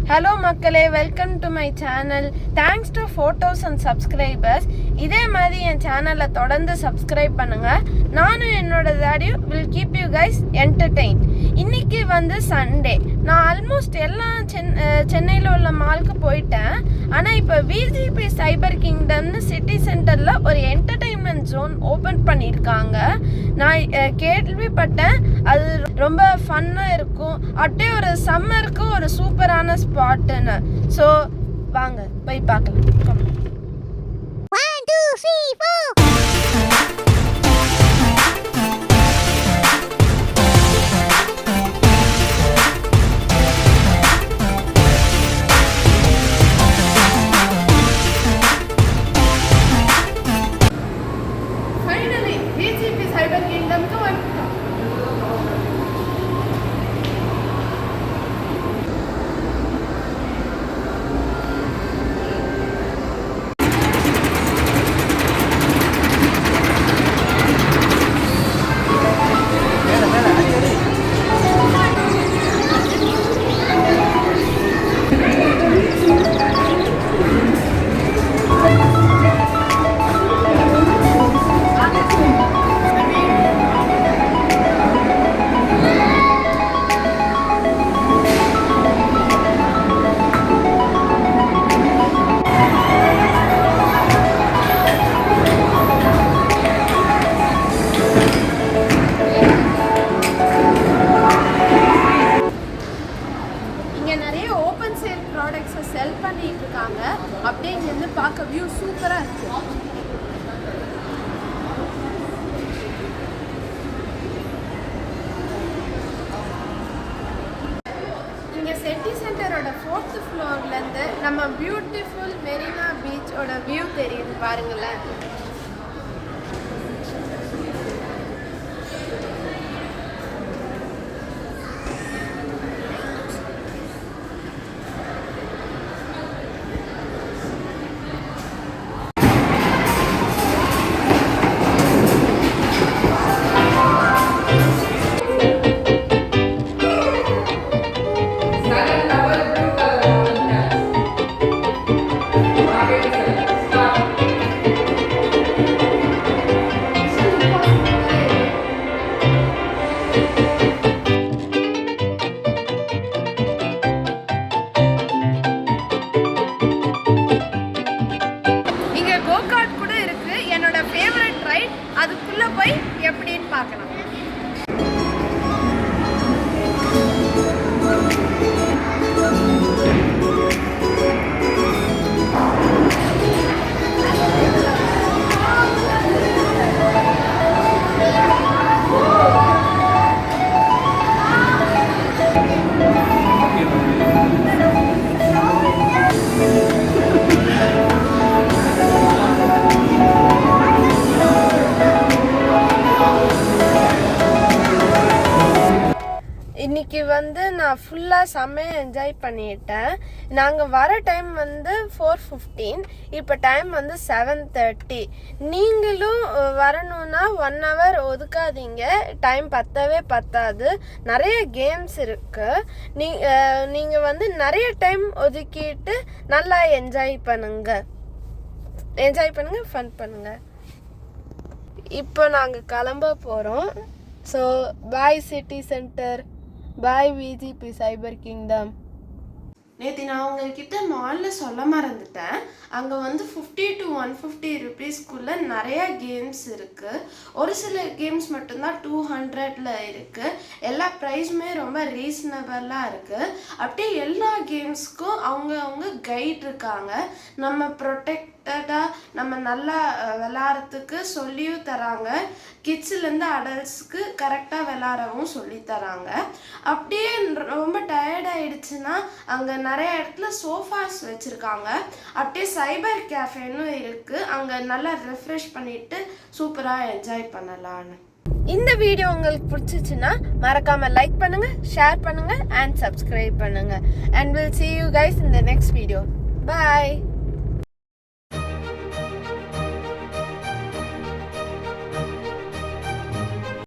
Hello மக்களே, welcome to my channel. Thanks to 4000 subscribers. இதே மாதிரி என் சேனலை தொடர்ந்து சப்ஸ்கிரைப் பண்ணுங்க. நானும் என்னோட டேடியும் will keep you guys entertain. இன்னைக்கு சண்டே. நான் ஆல்மோஸ்ட் எல்லா சென்னையில் உள்ள மாலுக்கு போயிட்டேன். ஆனால் இப்போ விஜிபி சைபர் கிங்டம்னு சிட்டி சென்டரில் ஒரு என்டர்டெயின்மெண்ட் ஜோன் ஓப்பன் பண்ணியிருக்காங்க. நான் கேள்விப்பட்டேன் அது ரொம்ப ஃபன்னாக இருக்கும், அப்படியே ஒரு சம்மருக்கு ஒரு சூப்பரான ஸ்பாட்டுன்னு. ஸோ வாங்க போய் பார்க்கலாம். 1 2 3 4 ஃபைனலி விஜிபி சைபர் கிங்டம்க்கு வந்துட்டோம். நிறைய ஓப்பன் சேல் ப்ராடக்ட்ஸை செல் பண்ணிட்டு இருக்காங்க. அப்படியே இங்கேருந்து பார்க்க வியூ சூப்பராக இருக்கு. இங்கே சிட்டி சென்டரோட 4th ஃப்ளோர்லேருந்து நம்ம பியூட்டிஃபுல் மெரினா பீச்சோட வியூ தெரியுது பாருங்களேன். என்னோட ஃபேவரட் ரைட், அதுக்குள்ள போய் எப்படின்னு பார்க்கலாம். இன்னைக்கு நான் ஃபுல்லாக செம்மையாக என்ஜாய் பண்ணிட்டேன். நாங்கள் வர டைம் 4:15, இப்போ டைம் 7:30. நீங்களும் வரணுன்னா 1 hour ஒதுக்காதீங்க, டைம் பத்தவே பத்தாது. நிறைய கேம்ஸ் இருக்குது. நீங்கள் நிறைய டைம் ஒதுக்கிட்டு நல்லா என்ஜாய் பண்ணுங்க, ஃபன் பண்ணுங்க. இப்போ நாங்கள் கிளம்ப போகிறோம். ஸோ பாய் சிட்டி சென்டர், பாய் விஜிபி சைபர் கிங்டம். நேற்று நான் உங்கள்கிட்ட மாலில் சொல்ல மறந்துட்டேன். அங்கே 50 to 150 rupeesக்குள்ளே நிறைய கேம்ஸ் இருக்குது. ஒரு சில கேம்ஸ் மட்டும்தான் 200ல் இருக்குது. எல்லா ப்ரைஸுமே ரொம்ப ரீசனபிளாக இருக்குது. அப்படியே எல்லா கேம்ஸ்க்கும் அவங்க கைட் இருக்காங்க. நம்ம ப்ரொடெக்டடாக நம்ம நல்லா விளாட்றதுக்கு சொல்லியும் தராங்க. கிட்ஸ்லேருந்து அடல்ட்ஸ்க்கு கரெக்டாக விளாட்றவும் சொல்லி தராங்க. அப்படியே ரொம்ப டயர்ட் ஆகிடுச்சுன்னா அங்கே நிறைய இடத்துல சோஃபாஸ் வச்சுருக்காங்க. அப்படியே சைபர் கேஃபேன்னு இருக்குது. அங்கே நல்லா ரெஃப்ரெஷ் பண்ணிவிட்டு சூப்பராக என்ஜாய் பண்ணலான்னு. இந்த வீடியோ உங்களுக்கு பிடிச்சிச்சுன்னா மறக்காம லைக் பண்ணுங்க, ஷேர் பண்ணுங்க அண்ட் சப்ஸ்கிரைப் பண்ணுங்க. And we'll see you guys in the next video. Bye.